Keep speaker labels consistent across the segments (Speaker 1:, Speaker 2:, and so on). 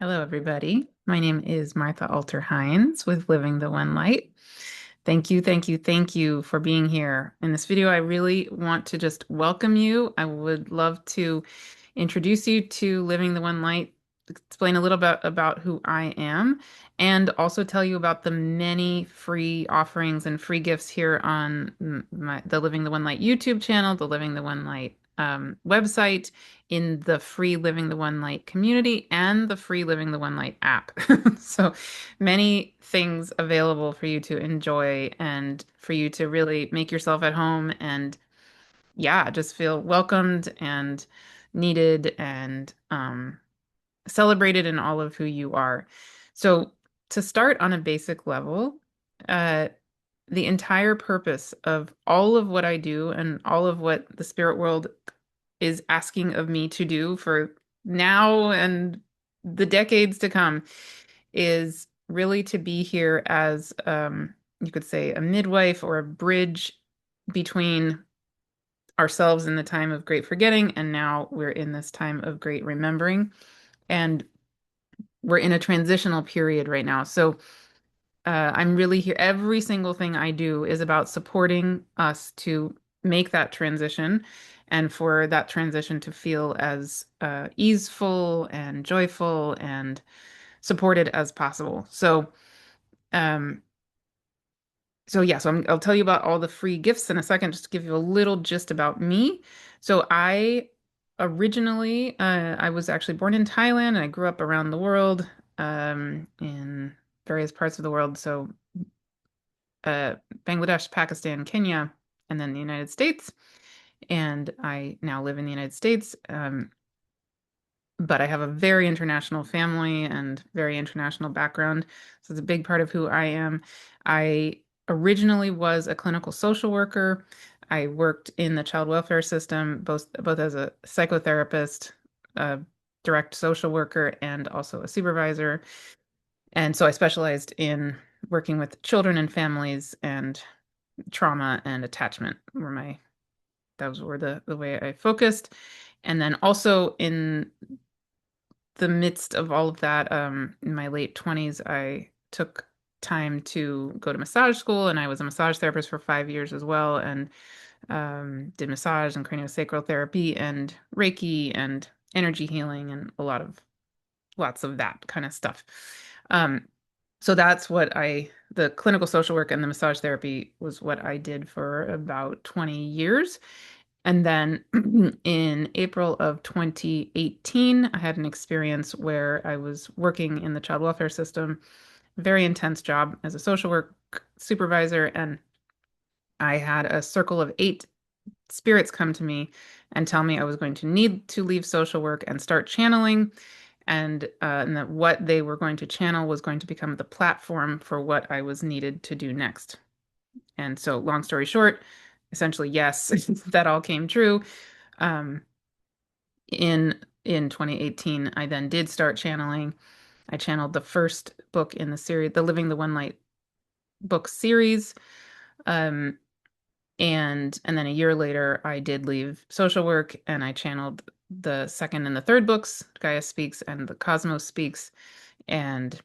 Speaker 1: Hello, everybody. My name is Martha Alter Hines with Living the One Light. Thank you, thank you, thank you for being here. In this video, I really want to just welcome you. I would love to introduce you to Living the One Light, explain a little bit about who I am, and also tell you about the many free offerings and free gifts here on the Living the One Light YouTube channel, the Living the One Light website, in the free Living the One Light community, and the free Living the One Light app. So many things available for you to enjoy and for you to really make yourself at home and yeah, just feel welcomed and needed and celebrated in all of who you are. So, to start on a basic level, uh, the entire purpose of all of what I do and all of what the spirit world is asking of me to do for now and the decades to come is really to be here as, you could say, a midwife or a bridge between ourselves in the time of great forgetting, and now we're in this time of great remembering. And we're in a transitional period right now. So I'm really here. Every single thing I do is about supporting us to make that transition and for that transition to feel as easeful and joyful and supported as possible. Um, I'll tell you about all the free gifts in a second, just to give you a little gist about me. So I originally, I was actually born in Thailand and I grew up around the world, in various parts of the world. So Bangladesh, Pakistan, Kenya, and then the United States. And I now live in the United States. But I have a very international family and very international background. So it's a big part of who I am. I originally was a clinical social worker. I worked in the child welfare system, both as a psychotherapist, a direct social worker, and also a supervisor. And so I specialized in working with children and families, and trauma and attachment were my those were the way I focused. And then also in the midst of all of that, in my late 20s, I took time to go to massage school, and I was a massage therapist for 5 years as well, and did massage and craniosacral therapy and Reiki and energy healing and lots of that kind of stuff. Um, so that's the clinical social work and the massage therapy was what I did for about 20 years. And then in April of 2018, I had an experience where I was working in the child welfare system, very intense job as a social work supervisor. And I had a circle of 8 spirits come to me and tell me I was going to need to leave social work and start channeling, and that what they were going to channel was going to become the platform for what I was needed to do next. And so, long story short, essentially, yes, that all came true. Um, in 2018, I then did start channeling. I channeled the first book in the series, the Living the One Light book series. Um, and then a year later, I did leave social work and I channeled the second and the third books, Gaia Speaks and The Cosmos Speaks. And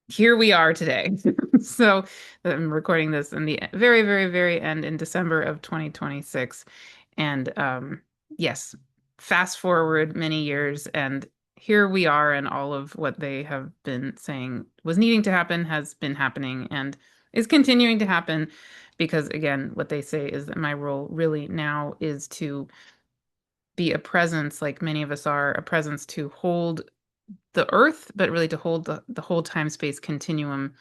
Speaker 1: here we are today. So I'm recording this in the very, very, very end in December of 2026. And yes, fast forward many years, and here we are, and all of what they have been saying was needing to happen has been happening and is continuing to happen. Because again, what they say is that my role really now is to be a presence, like many of us are, a presence to hold the earth, but really to hold the whole time space continuum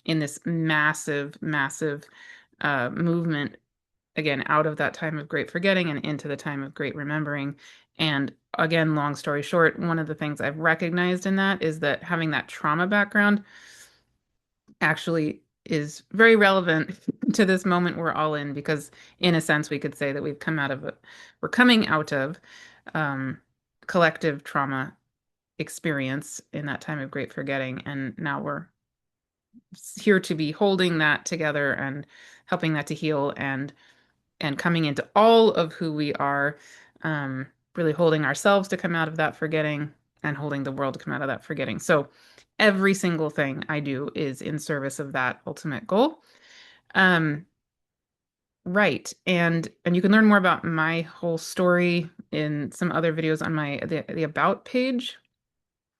Speaker 1: in this massive, massive movement, again, out of that time of great forgetting and into the time of great remembering. And again, long story short, one of the things I've recognized in that is that having that trauma background actually is very relevant to this moment we're all in, because in a sense, we could say that we're coming out of um, collective trauma experience in that time of great forgetting. And now we're here to be holding that together and helping that to heal and coming into all of who we are, really holding ourselves to come out of that forgetting, and holding the world to come out of that forgetting. So every single thing I do is in service of that ultimate goal. Um, right. And you can learn more about my whole story in some other videos on the about page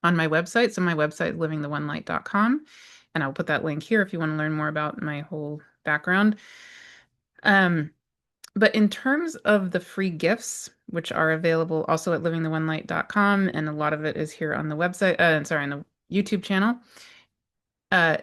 Speaker 1: on my website. So my website, livingtheonelight.com. And I'll put that link here if you want to learn more about my whole background. Um, but in terms of the free gifts, which are available also at livingtheonelight.com, and a lot of it is here on the website, sorry, on the YouTube channel, uh,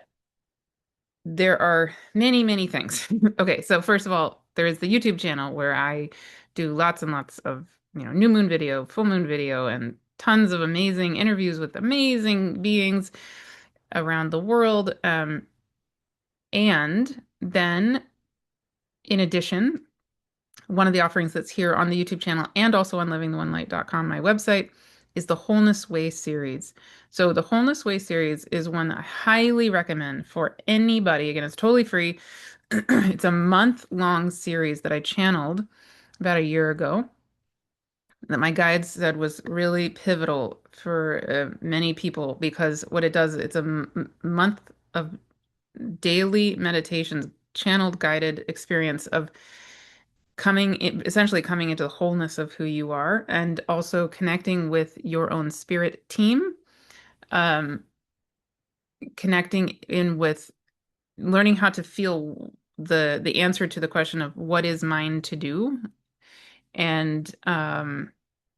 Speaker 1: there are many, many things. Okay, so first of all, there is the YouTube channel where I do lots and lots of, new moon video, full moon video, and tons of amazing interviews with amazing beings around the world. And then, in addition, one of the offerings that's here on the YouTube channel and also on livingtheonelight.com, my website, is the Wholeness Way series. So the Wholeness Way series is one that I highly recommend for anybody. Again, it's totally free. It's a month-long series that I channeled about a year ago that my guides said was really pivotal for many people because what it does, it's a month of daily meditations, channeled guided experience of essentially coming into the wholeness of who you are and also connecting with your own spirit team, um, connecting in with learning how to feel the answer to the question of what is mine to do and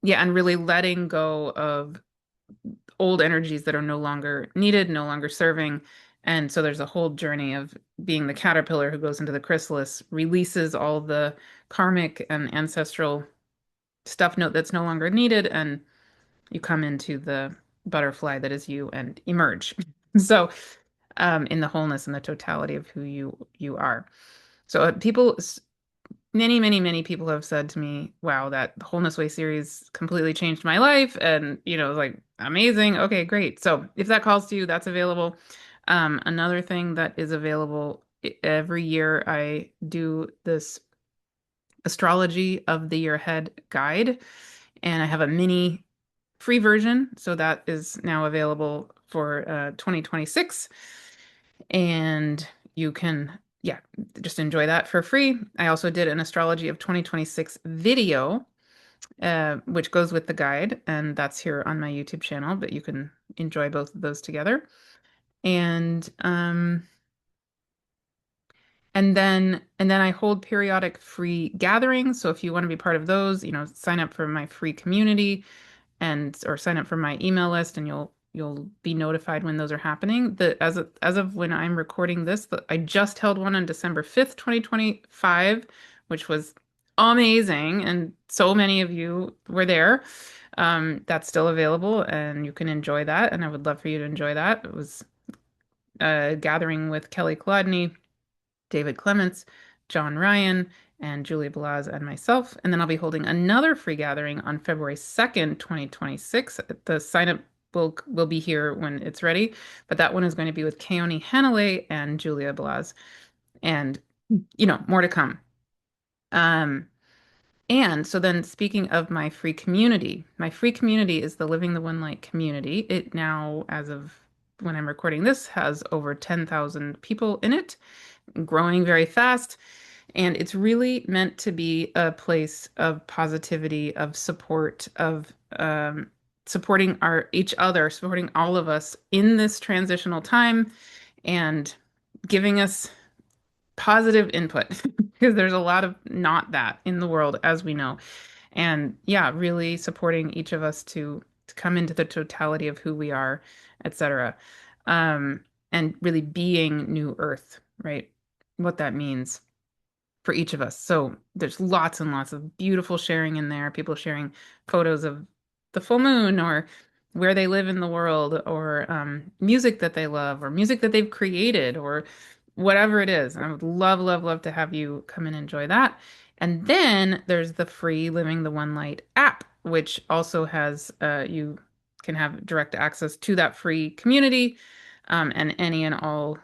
Speaker 1: yeah, and really letting go of old energies that are no longer needed, no longer serving. And so there's a whole journey of being the caterpillar who goes into the chrysalis, releases all the karmic and ancestral stuff note that's no longer needed, and you come into the butterfly that is you and emerge. So, in the wholeness and the totality of who you are. So, many, many, many people have said to me, "Wow, that Wholeness Way series completely changed my life," and like amazing. Okay, great. So, if that calls to you, that's available. Another thing that is available every year, I do this Astrology of the Year Ahead guide, and I have a mini free version, so that is now available for 2026, and you can, yeah, just enjoy that for free. I also did an Astrology of 2026 video, which goes with the guide, and that's here on my YouTube channel, but you can enjoy both of those together. And then I hold periodic free gatherings. So if you want to be part of those, sign up for my free community and or sign up for my email list, and you'll be notified when those are happening. As of when I'm recording this, I just held one on December 5th, 2025, which was amazing, and so many of you were there. That's still available, and you can enjoy that, and I would love for you to enjoy that. It was a gathering with Kelly Kolodny, David Clements, John Ryan, and Julia Belaz and myself. And then I'll be holding another free gathering on February 2nd, 2026. The sign up will be here when it's ready, but that one is going to be with Keone Hanalei and Julia Belaz. And more to come. Um, and so then speaking of my free community is the Living the One Light community. It now, as of when I'm recording this, has over 10,000 people in it, growing very fast. And it's really meant to be a place of positivity, of support, of supporting each other, supporting all of us in this transitional time, and giving us positive input because there's a lot of not that in the world, as we know. And yeah, really supporting each of us to come into the totality of who we are, etc. Um, and really being New Earth, right? What that means for each of us. So there's lots and lots of beautiful sharing in there, people sharing photos of the full moon or where they live in the world or music that they love or music that they've created or whatever it is. I would love, love, love to have you come and enjoy that. And then there's the free Living the One Light app, which also has, you can have direct access to that free community and any and all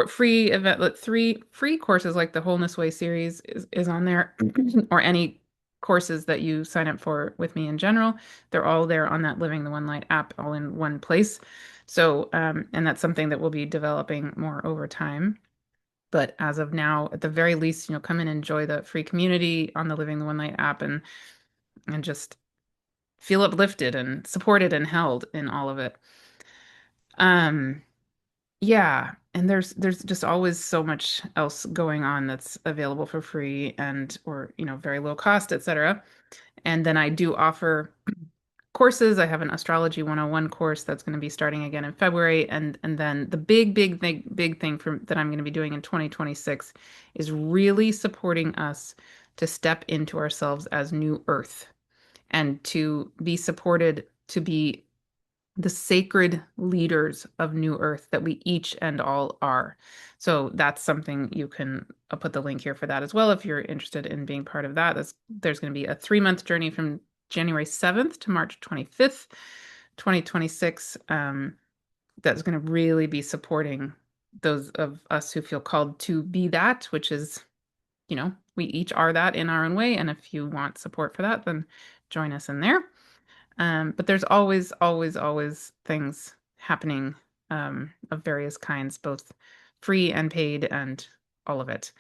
Speaker 1: free event, 3 free courses like the Wholeness Way series is on there, or any courses that you sign up for with me in general, they're all there on that Living the One Light app, all in one place. So, and that's something that we'll be developing more over time. But as of now, at the very least, come and enjoy the free community on the Living the One Light app and just feel uplifted and supported and held in all of it. Um, yeah, and there's just always so much else going on that's available for free and or very low cost, etc. And then I do offer courses. I have an Astrology 101 course that's going to be starting again in February. And then the big thing that I'm going to be doing in 2026 is really supporting us to step into ourselves as new Earth and to be supported to be the sacred leaders of New Earth that we each and all are. So that's something you can, I'll put the link here for that as well if you're interested in being part of that. There's going to be a 3-month journey from January 7th to March 25th, 2026. That's going to really be supporting those of us who feel called to be that, which is, we each are that in our own way. And if you want support for that, then join us in there. But there's always, always, always things happening of various kinds, both free and paid and all of it.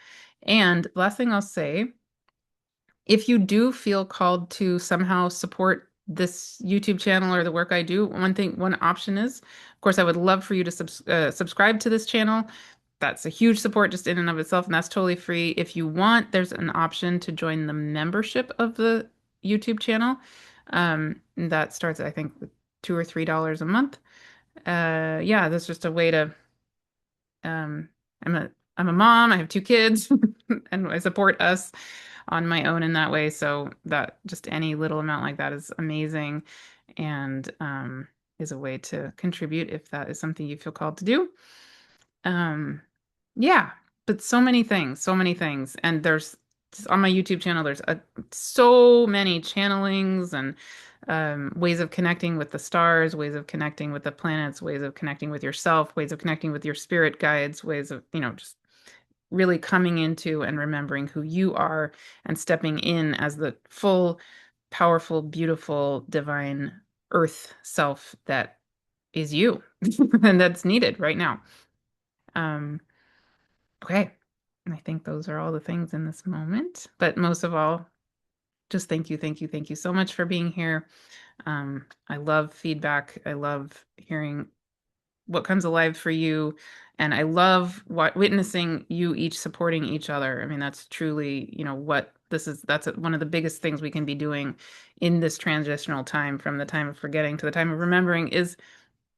Speaker 1: And the last thing I'll say, if you do feel called to somehow support this YouTube channel or the work I do, one option is, of course, I would love for you to subscribe to this channel. That's a huge support just in and of itself, and that's totally free. If you want, there's an option to join the membership of the YouTube channel. That starts, I think, with $2 or $3 a month. Yeah, that's just a way to. Um, I'm a mom. I have 2 kids, and I support us on my own in that way. So that just any little amount like that is amazing, and is a way to contribute if that is something you feel called to do. Um, yeah, but so many things, so many things. And there's just on my YouTube channel, there's so many channelings and ways of connecting with the stars, ways of connecting with the planets, ways of connecting with yourself, ways of connecting with your spirit guides, ways of, just really coming into and remembering who you are and stepping in as the full, powerful, beautiful, divine earth self that is you and that's needed right now. Um, okay. And I think those are all the things in this moment. But most of all, just thank you, thank you, thank you so much for being here. I love feedback. I love hearing what comes alive for you. And I love witnessing you each supporting each other. I mean, that's truly, what this is. That's one of the biggest things we can be doing in this transitional time from the time of forgetting to the time of remembering is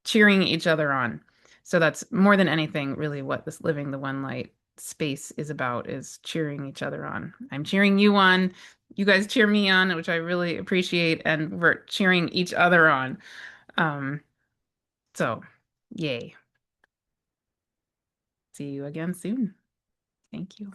Speaker 1: cheering each other on. So that's more than anything, really, what this Living the One Light space is about, is cheering each other on. I'm cheering you on. You guys cheer me on, which I really appreciate, and we're cheering each other on. Um, so yay. See you again soon. Thank you.